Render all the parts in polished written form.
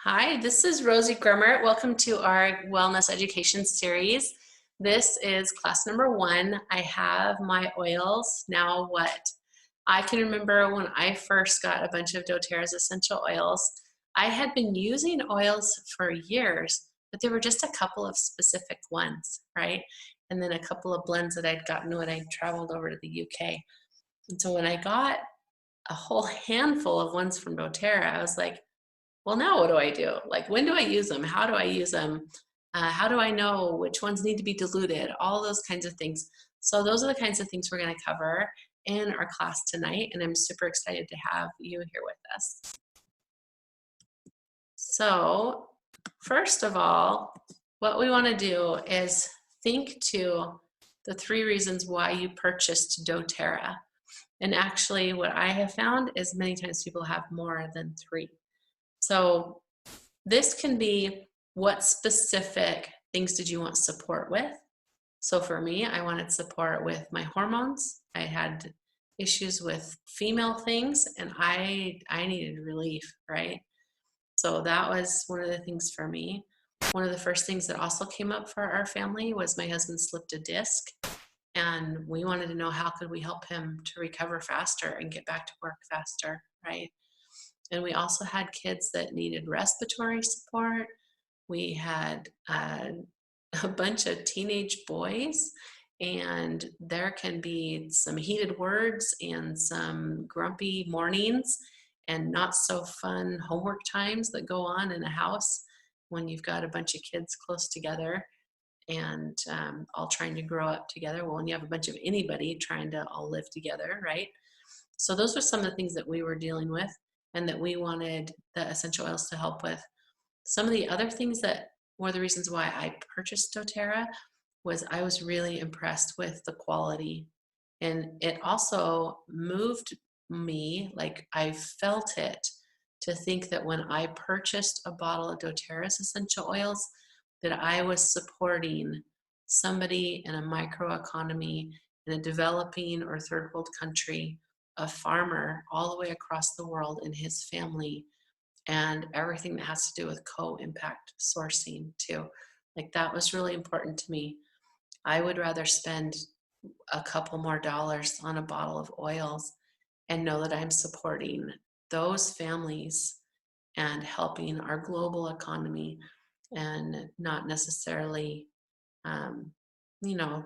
Hi, this is Rosie Gremmert. Welcome to our wellness education series. This is class number 1. I have my oils. Now what? I can remember when I first got a bunch of doTERRA's essential oils, I had been using oils for years, but there were just a couple of specific ones, right? And then a couple of blends that I'd gotten when I traveled over to the UK. And so when I got a whole handful of ones from doTERRA, I was like, well, now what do I do? Like, when do I use them? How do I use them? How do I know which ones need to be diluted? All those kinds of things. So those are the kinds of things we're going to cover in our class tonight, and I'm super excited to have you here with us. So first of all, what we want to do is think to the 3 reasons why you purchased doTERRA. And actually what I have found is many times people have more than 3. So this can be, what specific things did you want support with? So for me, I wanted support with my hormones. I had issues with female things and I needed relief, right? So that was one of the things for me. One of the first things that also came up for our family was my husband slipped a disc, and we wanted to know how could we help him to recover faster and get back to work faster, right? And we also had kids that needed respiratory support. We had a bunch of teenage boys, and there can be some heated words and some grumpy mornings and not so fun homework times that go on in a house when you've got a bunch of kids close together and all trying to grow up together. Well, when you have a bunch of anybody trying to all live together, right? So those were some of the things that we were dealing with and that we wanted the essential oils to help with. Some of the other things that were the reasons why I purchased doTERRA was I was really impressed with the quality. And it also moved me, like I felt it, to think that when I purchased a bottle of doTERRA's essential oils, that I was supporting somebody in a microeconomy in a developing or third world country, a farmer all the way across the world and his family, and everything that has to do with co-impact sourcing too. Like, that was really important to me. I would rather spend a couple more dollars on a bottle of oils and know that I'm supporting those families and helping our global economy, and not necessarily, um,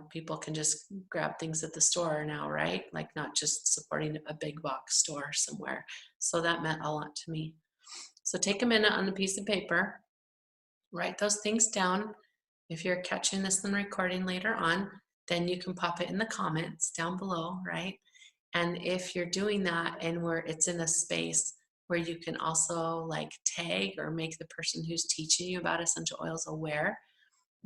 people can just grab things at the store now, right? Like, not just supporting a big box store somewhere. So that meant a lot to me. So take a minute on a piece of paper, write those things down. If you're catching this and recording later on, then you can pop it in the comments down below, right? And if you're doing that and where it's in a space where you can also like tag or make the person who's teaching you about essential oils aware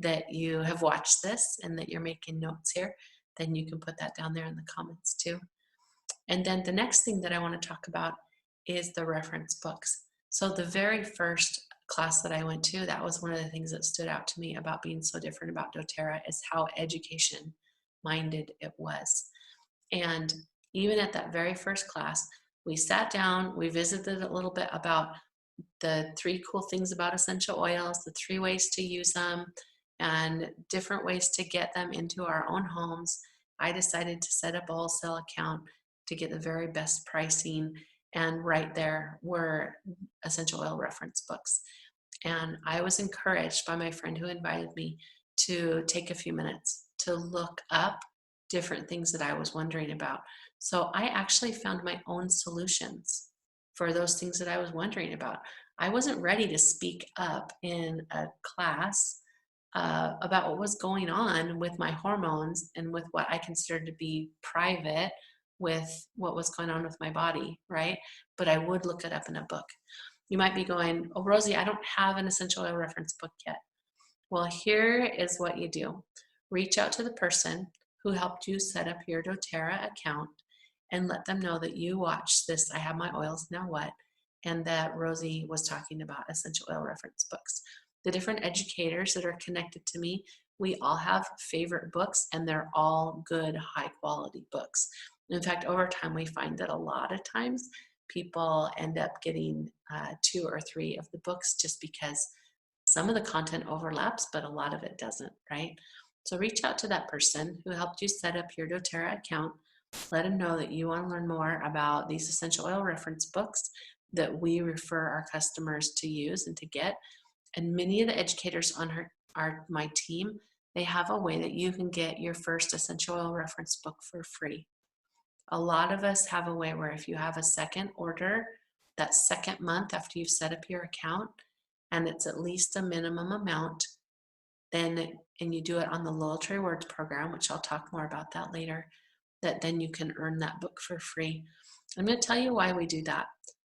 that you have watched this and that you're making notes here, then you can put that down there in the comments too. And then the next thing that I want to talk about is the reference books. So the very first class that I went to, that was one of the things that stood out to me about being so different about doTERRA, is how education minded it was. And even at that very first class, we sat down, we visited a little bit about the 3 cool things about essential oils, the 3 ways to use them, and different ways to get them into our own homes. I decided to set up a wholesale account to get the very best pricing, and right there were essential oil reference books. And I was encouraged by my friend who invited me to take a few minutes to look up different things that I was wondering about. So I actually found my own solutions for those things that I was wondering about. I wasn't ready to speak up in a class about what was going on with my hormones and with what I considered to be private with what was going on with my body, right? But I would look it up in a book. You might be going, oh, Rosie, I don't have an essential oil reference book yet. Well, here is what you do. Reach out to the person who helped you set up your doTERRA account and let them know that you watched this I Have My Oils Now What, and that Rosie was talking about essential oil reference books. The different educators that are connected to me, we all have favorite books, and they're all good, high quality books. In fact, over time, we find that a lot of times people end up getting 2 or 3 of the books just because some of the content overlaps, but a lot of it doesn't, right? So reach out to that person who helped you set up your doTERRA account. Let them know that you want to learn more about these essential oil reference books that we refer our customers to use and to get. And many of the educators on my team, they have a way that you can get your first essential oil reference book for free. A lot of us have a way where if you have a second order, that second month after you've set up your account, and it's at least a minimum amount, then, and you do it on the Loyalty Rewards program, which I'll talk more about that later, that then you can earn that book for free. I'm going to tell you why we do that.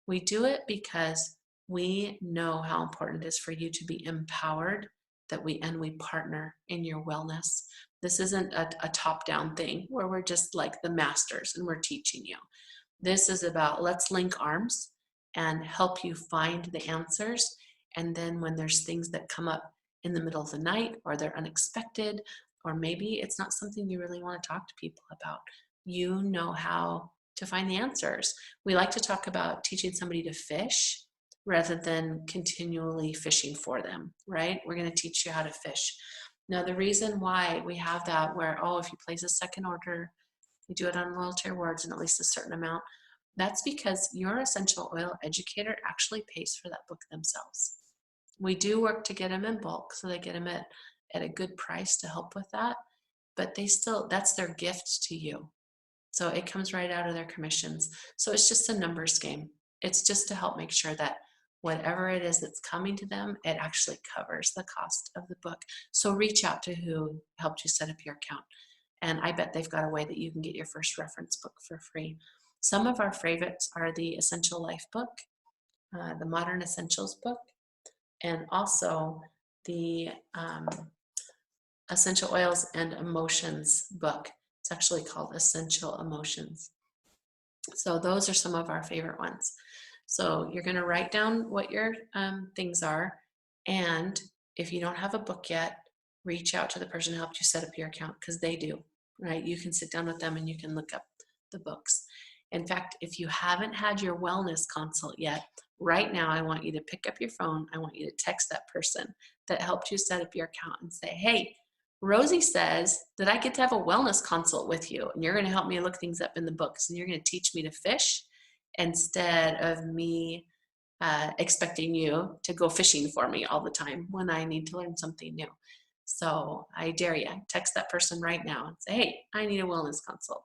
We do it because we know how important it is for you to be empowered, that we partner in your wellness. This isn't a top-down thing where we're just like the masters and we're teaching you. This is about let's link arms and help you find the answers. And then when there's things that come up in the middle of the night, or they're unexpected, or maybe it's not something you really want to talk to people about, you know how to find the answers. We like to talk about teaching somebody to fish rather than continually fishing for them, right? We're going to teach you how to fish. Now, the reason why we have that where, oh, if you place a second order, you do it on Loyalty Rewards and at least a certain amount, that's because your essential oil educator actually pays for that book themselves. We do work to get them in bulk, so they get them at a good price to help with that, but they still, that's their gift to you. So it comes right out of their commissions. So it's just a numbers game. It's just to help make sure that whatever it is that's coming to them, it actually covers the cost of the book. So reach out to who helped you set up your account. And I bet they've got a way that you can get your first reference book for free. Some of our favorites are the eoLIFE book, the Modern Essentials book, and also the Essential Oils and Emotions book. It's actually called Essential Emotions. So those are some of our favorite ones. So you're going to write down what your things are, and if you don't have a book yet, reach out to the person who helped you set up your account, because they do, right? You can sit down with them and you can look up the books. In fact, if you haven't had your wellness consult yet, right now I want you to pick up your phone. I want you to text that person that helped you set up your account and say, hey, Rosie says that I get to have a wellness consult with you, and you're going to help me look things up in the books, and you're going to teach me to fish instead of me expecting you to go fishing for me all the time when I need to learn something new. So I dare you, text that person right now and say, hey, I need a wellness consult.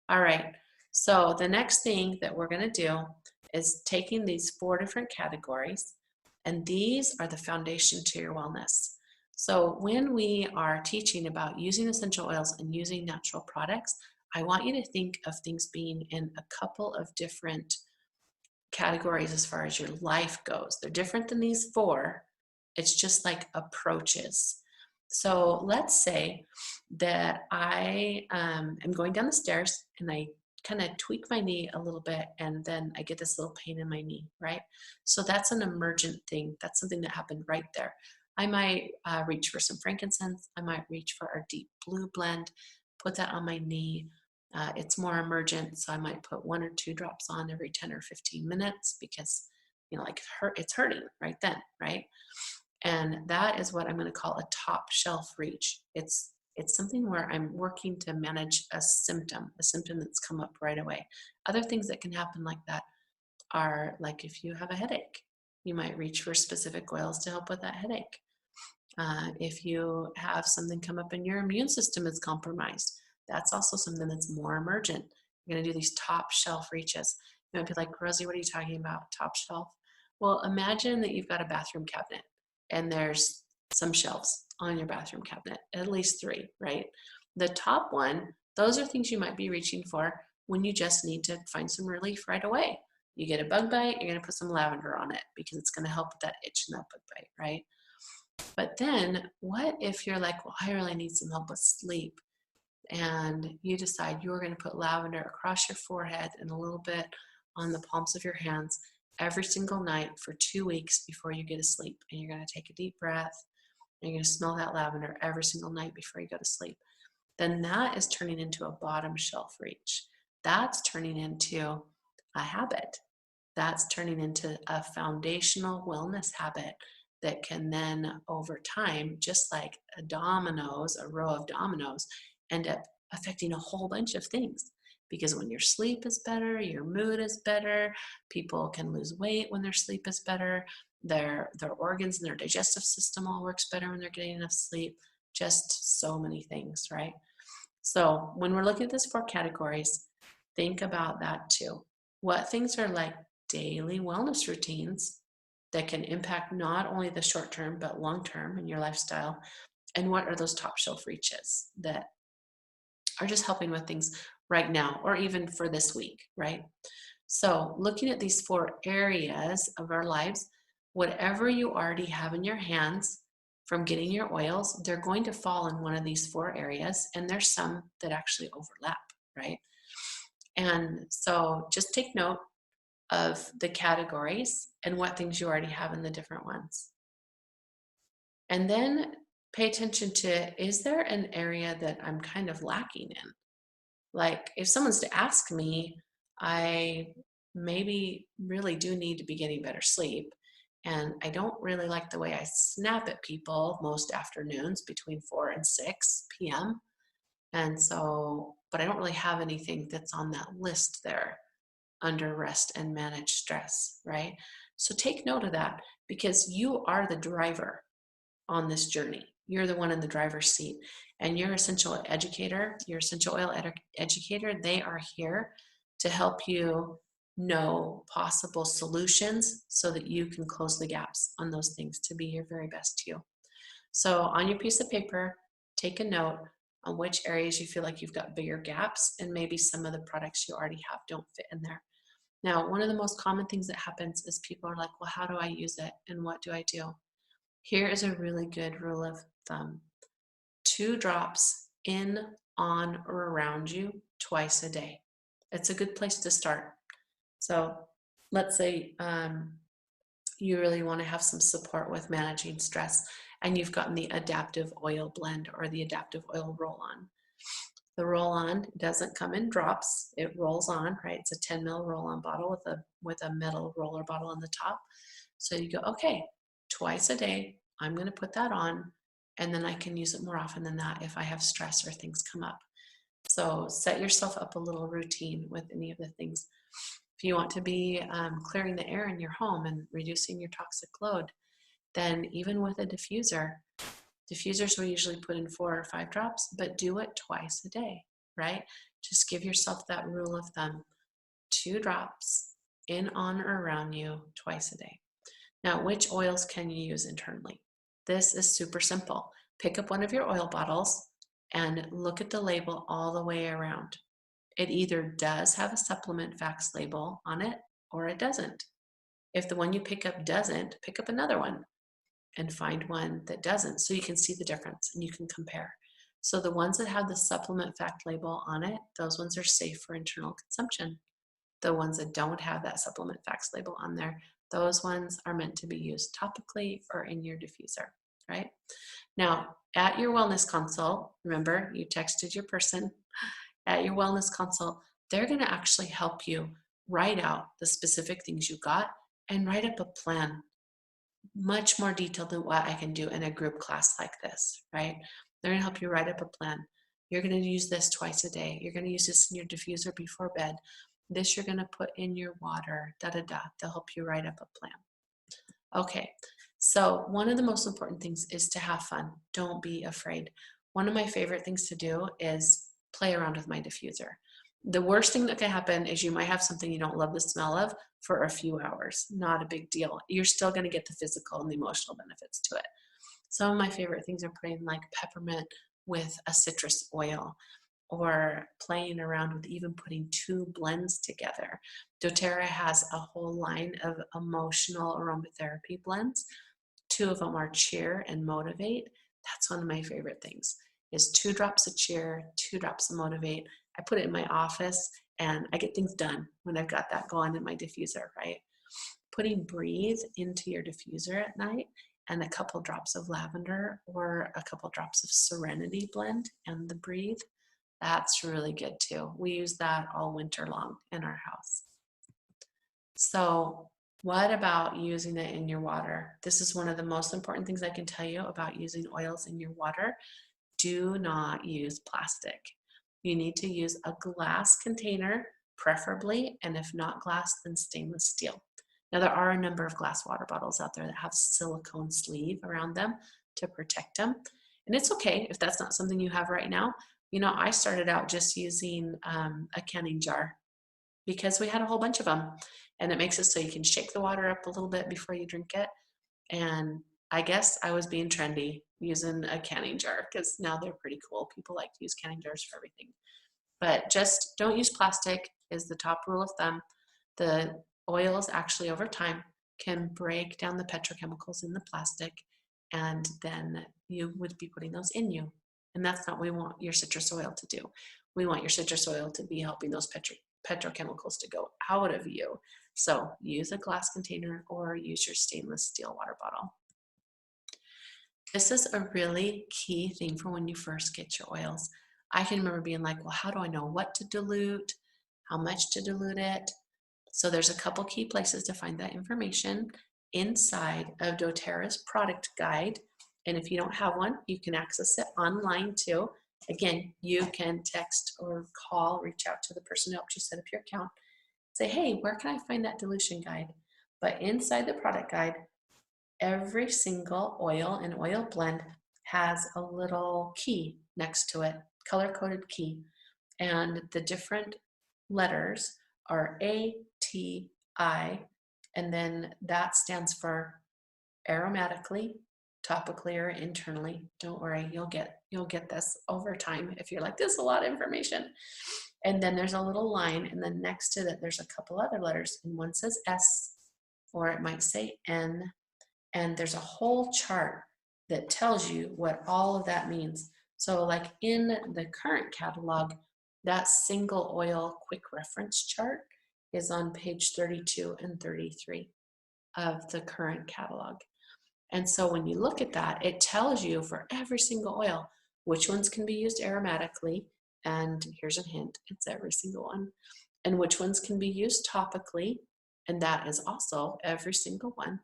All right, so the next thing that we're going to do is taking these 4 different categories, and these are the foundation to your wellness. So when we are teaching about using essential oils and using natural products, I want you to think of things being in a couple of different categories as far as your life goes. They're different than these 4. It's just like approaches. So let's say that I am going down the stairs and I kind of tweak my knee a little bit, and then I get this little pain in my knee, right? So that's an emergent thing. That's something that happened right there. I might reach for some frankincense. I might reach for our deep blue blend, put that on my knee. It's more emergent, so I might put 1 or 2 drops on every 10 or 15 minutes because, you know, like it's hurting right then, right? And that is what I'm going to call a top shelf reach. It's something where I'm working to manage a symptom that's come up right away. Other things that can happen like that are like if you have a headache, you might reach for specific oils to help with that headache. If you have something come up and your immune system is compromised, that's also something that's more emergent. You're going to do these top shelf reaches. You might be like, Rosie, what are you talking about? Top shelf? Well, imagine that you've got a bathroom cabinet and there's some shelves on your bathroom cabinet, at least 3, right? The top one, those are things you might be reaching for when you just need to find some relief right away. You get a bug bite, you're going to put some lavender on it because it's going to help with that itch and that bug bite, right? But then what if you're like, well, I really need some help with sleep, and you decide you're going to put lavender across your forehead and a little bit on the palms of your hands every single night for 2 weeks before you get to sleep, and you're going to take a deep breath and you're going to smell that lavender every single night before you go to sleep, then that is turning into a bottom shelf reach. That's turning into a habit. that's turning into a foundational wellness habit that can then, over time, just like a row of dominoes, end up affecting a whole bunch of things. Because when your sleep is better, your mood is better, people can lose weight when their sleep is better, their organs and their digestive system all works better when they're getting enough sleep. Just so many things, right? So when we're looking at these 4 categories, think about that too. What things are like daily wellness routines that can impact not only the short term, but long term in your lifestyle? And what are those top shelf reaches that are just helping with things right now or even for this week, right? So looking at these 4 areas of our lives, whatever you already have in your hands from getting your oils, they're going to fall in one of these 4 areas. And there's some that actually overlap, right? And so just take note of the categories and what things you already have in the different ones. And then pay attention to, is there an area that I'm kind of lacking in? Like if someone's to ask me, I maybe really do need to be getting better sleep. And I don't really like the way I snap at people most afternoons between 4 and 6 p.m. And so, but I don't really have anything that's on that list there under rest and manage stress, right? So take note of that because you are the driver on this journey. You're the one in the driver's seat, and your essential educator, your essential oil educator, they are here to help you know possible solutions so that you can close the gaps on those things to be your very best you. So on your piece of paper, take a note on which areas you feel like you've got bigger gaps and maybe some of the products you already have don't fit in there. Now, one of the most common things that happens is people are like, well, how do I use it and what do I do? Here is a really good rule of thumb. 2 drops in, on, or around you twice a day. It's a good place to start. So let's say you really want to have some support with managing stress and you've gotten the adaptive oil blend or the adaptive oil roll-on. The roll-on doesn't come in drops, it rolls on, right? It's a 10 ml roll-on bottle with a metal roller bottle on the top. So you go, okay, twice a day, I'm going to put that on, and then I can use it more often than that if I have stress or things come up. So set yourself up a little routine with any of the things. If you want to be clearing the air in your home and reducing your toxic load, then even with a diffusers we usually put in 4 or 5 drops, but do it twice a day, right? Just give yourself that rule of thumb, 2 drops in, on, or around you twice a day. Now, which oils can you use internally? This is super simple. Pick up one of your oil bottles and look at the label all the way around. It either does have a supplement facts label on it or it doesn't. If the one you pick up doesn't, pick up another one and find one that doesn't so you can see the difference and you can compare. So the ones that have the supplement fact label on it, those ones are safe for internal consumption. The ones that don't have that supplement facts label on there, those ones are meant to be used topically or in your diffuser, right? Now, at your wellness consult, remember you texted your person, at your wellness consult, they're going to actually help you write out the specific things you got and write up a plan much more detailed than what I can do in a group class like this, right? They're going to help you write up a plan. You're going to use this twice a day. You're going to use this in your diffuser before bed. This you're going to put in your water, da-da-da. They'll help you write up a plan. Okay, so one of the most important things is to have fun. Don't be afraid. One of my favorite things to do is play around with my diffuser. The worst thing that can happen is you might have something you don't love the smell of for a few hours. Not a big deal. You're still going to get the physical and the emotional benefits to it. Some of my favorite things are putting like peppermint with a citrus oil, or playing around with even putting 2 blends together. doTERRA has a whole line of emotional aromatherapy blends. 2 of them are cheer and motivate. That's one of my favorite things, is 2 drops of cheer, 2 drops of motivate. I put it in my office and I get things done when I've got that going in my diffuser, right? Putting breathe into your diffuser at night and a couple drops of lavender or a couple drops of serenity blend and the breathe, that's really good too. We use that all winter long in our house. So what about using it in your water? This is one of the most important things I can tell you about using oils in your water. Do not use plastic. You need to use a glass container, preferably, and if not glass, then stainless steel. Now, there are a number of glass water bottles out there that have silicone sleeve around them to protect them. And it's okay if that's not something you have right now. You know, I started out just using a canning jar because we had a whole bunch of them. And it makes it so you can shake the water up a little bit before you drink it. And I guess I was being trendy using a canning jar because now they're pretty cool. People like to use canning jars for everything. But just don't use plastic is the top rule of thumb. The oils actually over time can break down the petrochemicals in the plastic, and then you would be putting those in you. And that's not what we want your citrus oil to do. We want your citrus oil to be helping those petrochemicals to go out of you. So use a glass container or use your stainless steel water bottle. This is a really key thing for when you first get your oils. I can remember being like, well, how do I know what to dilute, how much to dilute it? So there's a couple key places to find that information inside of doTERRA's product guide. And if you don't have one, you can access it online too. Again, you can text or call, reach out to the person who helped you set up your account. Say, hey, where can I find that dilution guide? But inside the product guide, every single oil and oil blend has a little key next to it, color-coded key. And the different letters are A, T, I, and then that stands for aromatically, topically, or internally. Don't worry, you'll get this over time if you're like, this is a lot of information. And then there's a little line, and then next to that there's a couple other letters, and one says S, or it might say N, and there's a whole chart that tells you what all of that means. So like in the current catalog, that single oil quick reference chart is on page 32 and 33 of the current catalog. And so when you look at that, it tells you for every single oil, which ones can be used aromatically, and here's a hint, it's every single one, and which ones can be used topically, and that is also every single one.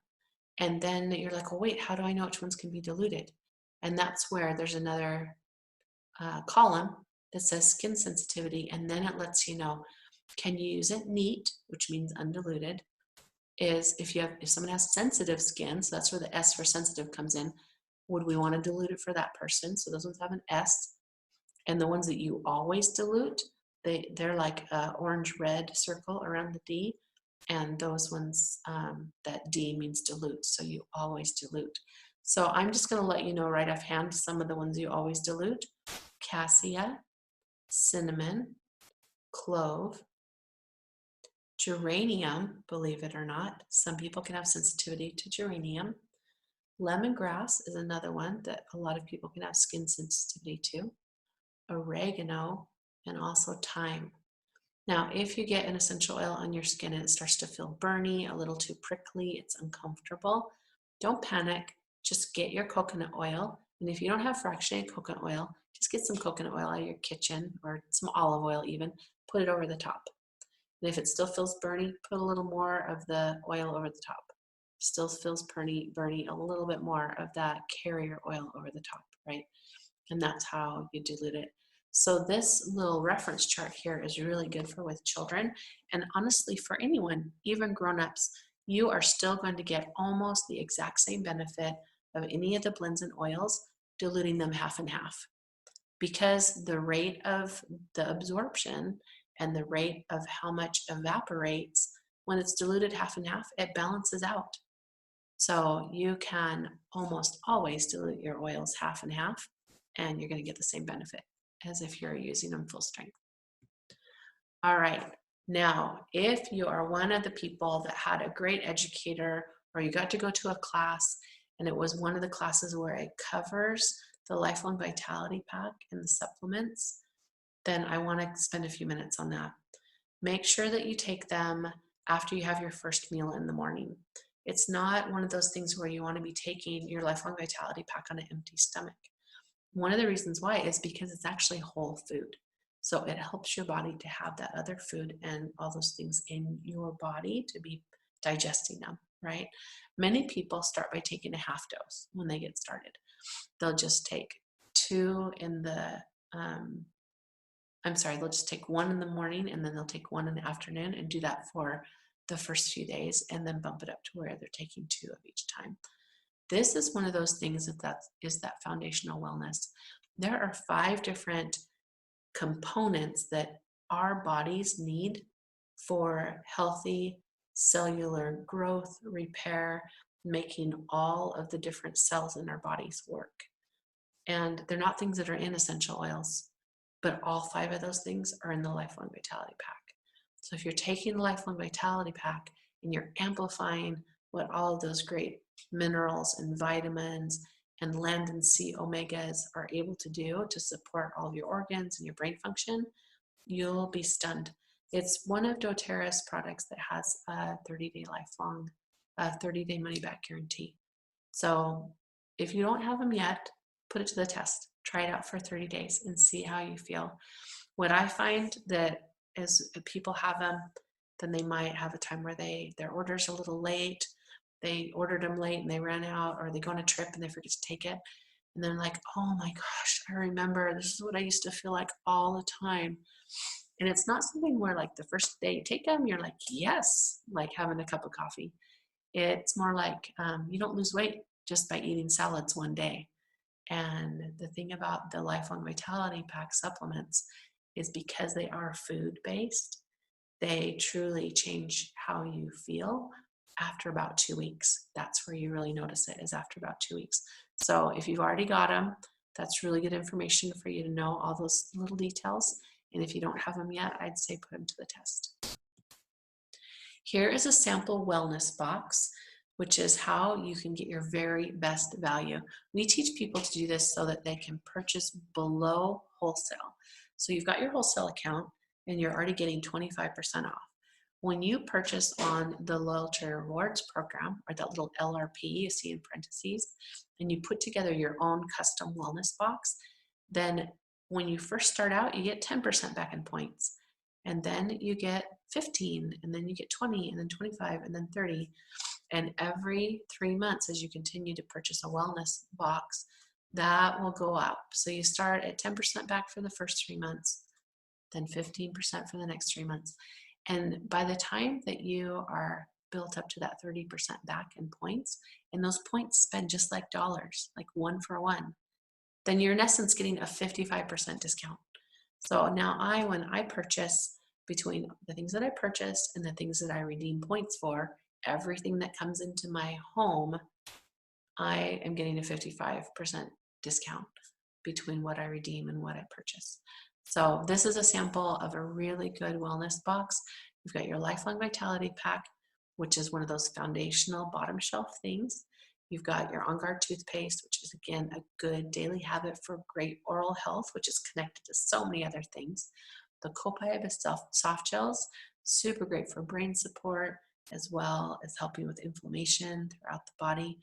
And then you're like, well, wait, how do I know which ones can be diluted? And that's where there's another column that says skin sensitivity, and then it lets you know, can you use it neat, which means undiluted, is if someone has sensitive skin, so that's where the S for sensitive comes in, would we want to dilute it for that person? So those ones have an S. And the ones that you always dilute, they're like an orange-red circle around the D. And those ones, that D means dilute, so you always dilute. So I'm just going to let you know right offhand some of the ones you always dilute: cassia, cinnamon, clove, geranium, believe it or not. Some people can have sensitivity to geranium. Lemongrass is another one that a lot of people can have skin sensitivity to. Oregano, and also thyme. Now, if you get an essential oil on your skin and it starts to feel burny, a little too prickly, it's uncomfortable, don't panic. Just get your coconut oil. And if you don't have fractionated coconut oil, just get some coconut oil out of your kitchen, or some olive oil even, put it over the top. And if it still feels burny, put a little more of the oil over the top. Still feels burny, a little bit more of that carrier oil over the top, right? And that's how you dilute it. So this little reference chart here is really good for with children, and honestly for anyone, even grown-ups. You are still going to get almost the exact same benefit of any of the blends and oils, diluting them half and half, because the rate of the absorption and the rate of how much evaporates when it's diluted half and half, it balances out. So you can almost always dilute your oils half and half, and you're going to get the same benefit as if you're using them full strength. All right, now if you are one of the people that had a great educator, or you got to go to a class and it was one of the classes where it covers the Lifelong Vitality Pack and the supplements, then I want to spend a few minutes on that. Make sure that you take them after you have your first meal in the morning. It's not one of those things where you want to be taking your Lifelong Vitality Pack on an empty stomach. One of the reasons why is because it's actually whole food. So it helps your body to have that other food and all those things in your body to be digesting them, right? Many people start by taking a half dose when they get started. They'll just take two in the, they'll just take one in the morning and then they'll take one in the afternoon and do that for the first few days and then bump it up to where they're taking two of each time. This is one of those things that is that foundational wellness. There are 5 different components that our bodies need for healthy cellular growth, repair, making all of the different cells in our bodies work. And they're not things that are in essential oils, but all 5 of those things are in the Lifelong Vitality Pack. So if you're taking the Lifelong Vitality Pack and you're amplifying what all of those great minerals and vitamins and land and sea omegas are able to do to support all of your organs and your brain function, you'll be stunned. It's one of doTERRA's products that has a 30-day lifelong, 30-day money-back guarantee. So if you don't have them yet, put it to the test. Try it out for 30 days and see how you feel. What I find that is if people have them, then they might have a time where their order's a little late. They ordered them late and they ran out, or they go on a trip and they forget to take it. And they're like, oh my gosh, I remember this is what I used to feel like all the time. And it's not something where like the first day you take them, you're like, yes, like having a cup of coffee. It's more like you don't lose weight just by eating salads one day. And the thing about the Lifelong Vitality Pack supplements is because they are food-based, they truly change how you feel after about 2 weeks. That's where you really notice it, is after about 2 weeks. So if you've already got them, that's really good information for you to know all those little details. And if you don't have them yet, I'd say put them to the test. Here is a sample wellness box, which is how you can get your very best value. We teach people to do this so that they can purchase below wholesale. So you've got your wholesale account and you're already getting 25% off. When you purchase on the Loyalty Rewards program, or that little LRP you see in parentheses, and you put together your own custom wellness box, then when you first start out, you get 10% back in points. And then you get 15, and then you get 20, and then 25, and then 30. And every 3 months, as you continue to purchase a wellness box, that will go up. So you start at 10% back for the first 3 months, then 15% for the next 3 months. And by the time that you are built up to that 30% back in points, and those points spend just like dollars, like 1 for 1, then you're in essence getting a 55% discount. So now when I purchase, between the things that I purchased and the things that I redeem points for, everything that comes into my home, I am getting a 55% discount between what I redeem and what I purchase. So this is a sample of a really good wellness box. You've got your Lifelong Vitality Pack, which is one of those foundational bottom shelf things. You've got your On Guard toothpaste, which is again a good daily habit for great oral health, which is connected to so many other things. The Copaiba soft gels, super great for brain support, as well as helping with inflammation throughout the body.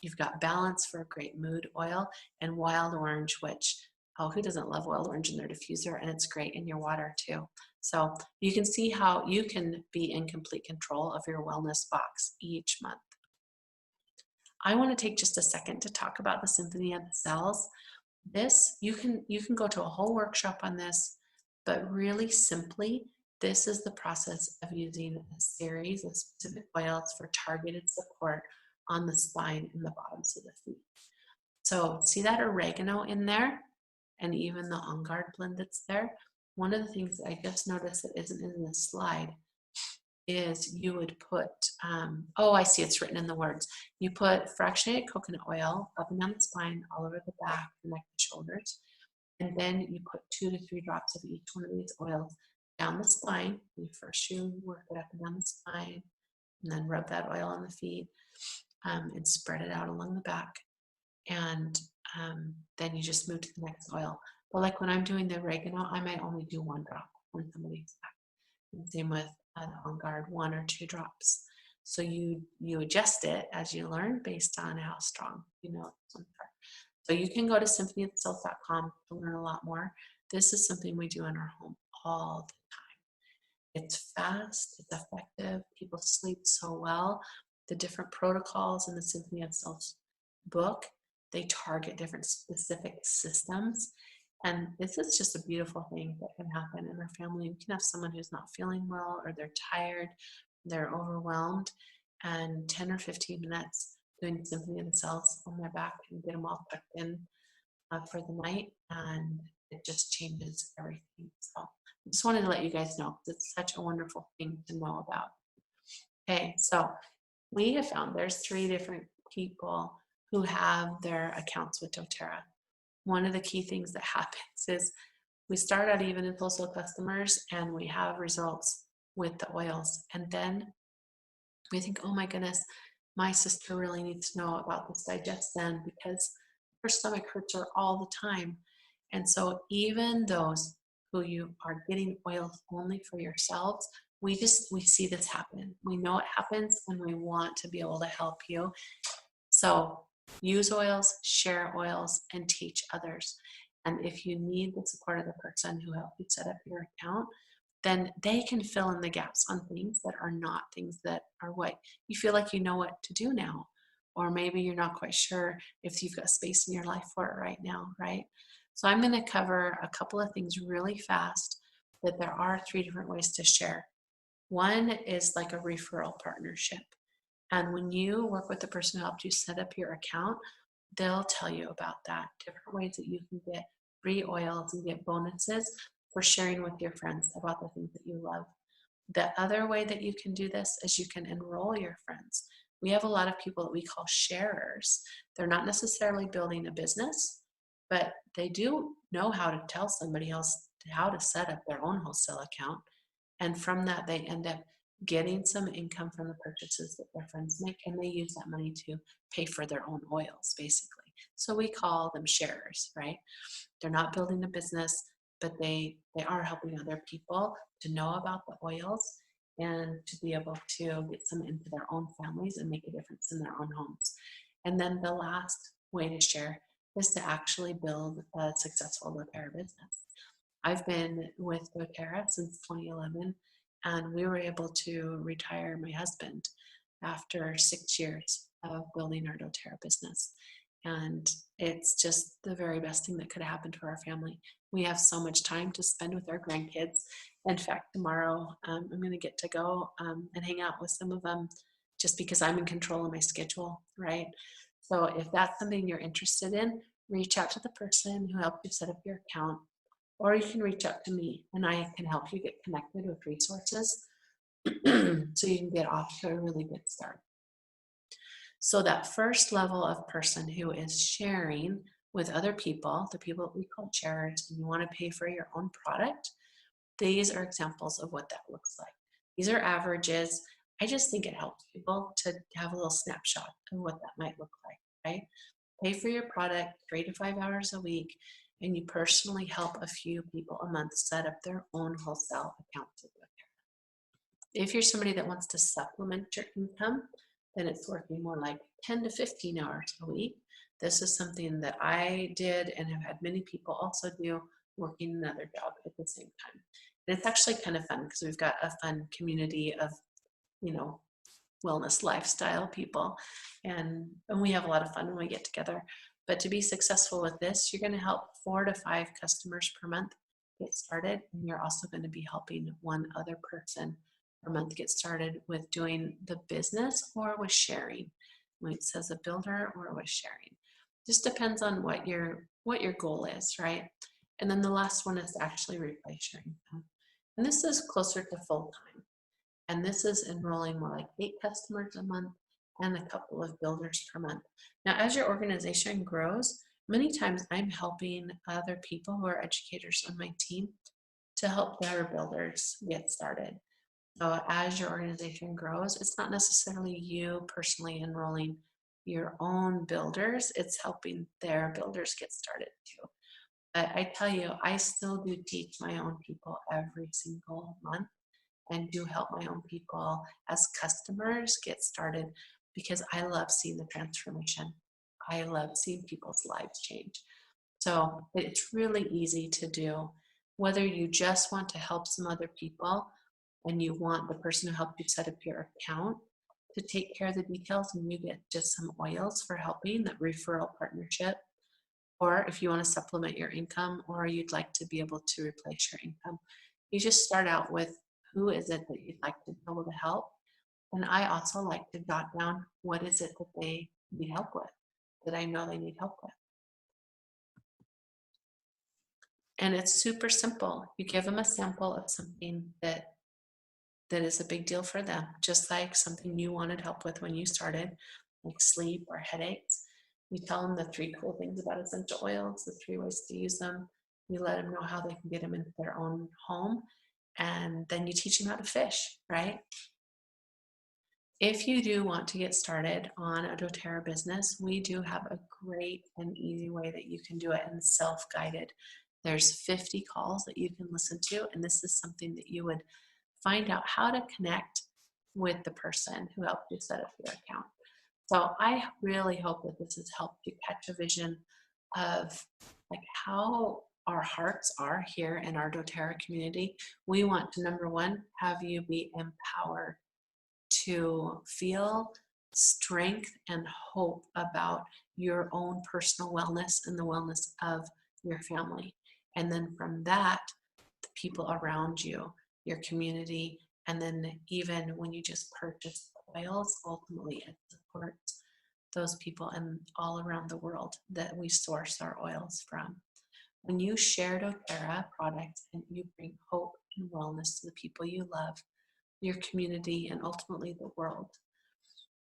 You've got Balance for a great mood oil, and Wild Orange, which, oh, who doesn't love wild orange in their diffuser? And it's great in your water too. So you can see how you can be in complete control of your wellness box each month. I want to take just a second to talk about the Symphony of the Cells. This, you can go to a whole workshop on this, but really simply, this is the process of using a series of specific oils for targeted support on the spine and the bottoms of the feet. So see that oregano in there, and even the On Guard blend that's there? One of the things I just noticed that isn't in this slide is you would put, oh, I see, it's written in the words. You put fractionated coconut oil up and down the spine, all over the back, the neck, the shoulders, and then you put 2 to 3 drops of each one of these oils down the spine. First you work it up and down the spine, and then rub that oil on the feet, and spread it out along the back. And then you just move to the next oil. But like when I'm doing the oregano, I might only do 1 drop on somebody's back. And same with On Guard, 1 or 2 drops. So you adjust it as you learn based on how strong you know. So you can go to symphonyofthecells.com to learn a lot more. This is something we do in our home all the time. It's fast, it's effective, people sleep so well. The different protocols in the Symphony of Self book, they target different specific systems. And this is just a beautiful thing that can happen in our family. We can have someone who's not feeling well, or they're tired, they're overwhelmed, and 10 or 15 minutes doing Symphony of the Cells on their back and get them all tucked in for the night, and it just changes everything. So I just wanted to let you guys know, it's such a wonderful thing to know about. Okay, so we have found there's 3 different people who have their accounts with doTERRA. One of the key things that happens is we start out even in wholesale customers and we have results with the oils. And then we think, oh my goodness, my sister really needs to know about this Digestin because her stomach hurts her all the time. And so even those who you are getting oils only for yourselves, we see this happen. We know it happens and we want to be able to help you. So use oils, share oils, and teach others. And if you need the support of the person who helped you set up your account, then they can fill in the gaps on things that are not things that are what you feel like you know what to do now. Or maybe you're not quite sure if you've got space in your life for it right now, right? So I'm going to cover a couple of things really fast, that there are 3 different ways to share. One is like a referral partnership. And when you work with the person who helped you set up your account, they'll tell you about that. Different ways that you can get free oils and get bonuses for sharing with your friends about the things that you love. The other way that you can do this is you can enroll your friends. We have a lot of people that we call sharers. They're not necessarily building a business, but they do know how to tell somebody else how to set up their own wholesale account. And from that, they end up getting some income from the purchases that their friends make, and they use that money to pay for their own oils, basically. So we call them sharers, right? They're not building a business, but they are helping other people to know about the oils and to be able to get some into their own families and make a difference in their own homes. And then the last way to share is to actually build a successful doTERRA business. I've been with doTERRA since 2011, and we were able to retire my husband after 6 years of building our doTERRA business. And it's just the very best thing that could have happened to our family. We have so much time to spend with our grandkids. In fact, tomorrow I'm going to get to go and hang out with some of them just because I'm in control of my schedule, right? So if that's something you're interested in, reach out to the person who helped you set up your account, or you can reach out to me and I can help you get connected with resources so you can get off to a really good start. So that first level of person who is sharing with other people, the people that we call sharers, and you want to pay for your own product, these are examples of what that looks like. These are averages. I just think it helps people to have a little snapshot of what that might look like, right? Pay for your product 3 to 5 hours a week, and you personally help a few people a month set up their own wholesale accounts. If you're somebody that wants to supplement your income, then it's working more like 10 to 15 hours a week. This is something that I did and have had many people also do, working another job at the same time. And it's actually kind of fun because we've got a fun community of, wellness lifestyle people, and we have a lot of fun when we get together. But to be successful with this, you're going to help 4 to 5 customers per month get started, and you're also going to be helping 1 other person per month get started with doing the business or with sharing. When it says a builder or with sharing, just depends on what your goal is, right? And then the last one is actually replace your income, and this is closer to full time. And this is enrolling more like 8 customers a month and a couple of builders per month. Now, as your organization grows, many times I'm helping other people who are educators on my team to help their builders get started. So as your organization grows, it's not necessarily you personally enrolling your own builders, it's helping their builders get started too. But I tell you, I still do teach my own people every single month and do help my own people as customers get started because I love seeing the transformation. I love seeing people's lives change. So it's really easy to do. whether you just want to help some other people and you want the person who helped you set up your account to take care of the details and you get just some oils for helping, that referral partnership, or if you want to supplement your income or you'd like to be able to replace your income, you just start out with who is it that you'd like to be able to help. And I also like to jot down what is it that they need help with, that I know they need help with. And it's super simple. You give them a sample of something that is a big deal for them, just like something you wanted help with when you started, like sleep or headaches. You tell them the 3 cool things about essential oils, the 3 ways to use them. You let them know how they can get them into their own home, and then you teach them how to fish, right? If you do want to get started on a doTERRA business, we do have a great and easy way that you can do it, and self-guided. There's 50 calls that you can listen to, and this is something that you would find out how to connect with the person who helped you set up your account. So I really hope that this has helped you catch a vision of like how our hearts are here in our doTERRA community. We want to, number one, have you be empowered to feel strength and hope about your own personal wellness and the wellness of your family. And then from that, the people around you, your community, and then even when you just purchase oils, ultimately it supports those people and all around the world that we source our oils from. When you share doTERRA products and you bring hope and wellness to the people you love, your community, and ultimately the world.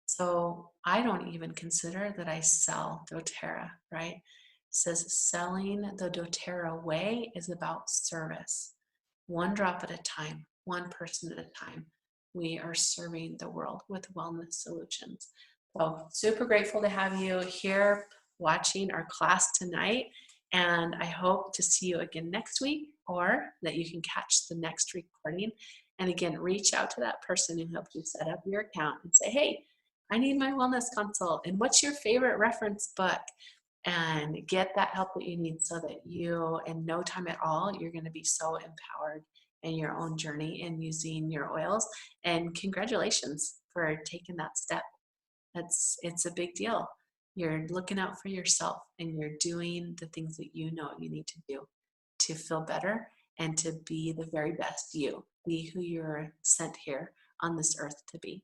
So I don't even consider that I sell doTERRA, right? It says selling the doTERRA way is about service. One drop at a time, one person at a time. We are serving the world with wellness solutions. So super grateful to have you here watching our class tonight. And I hope to see you again next week, or that you can catch the next recording. And again, reach out to that person who helped you set up your account and say, hey, I need my wellness consult. And what's your favorite reference book? And get that help that you need so that you, in no time at all, you're going to be so empowered in your own journey in using your oils. And congratulations for taking that step. It's a big deal. You're looking out for yourself and you're doing the things that you know you need to do to feel better and to be the very best you. Be who you're sent here on this earth to be.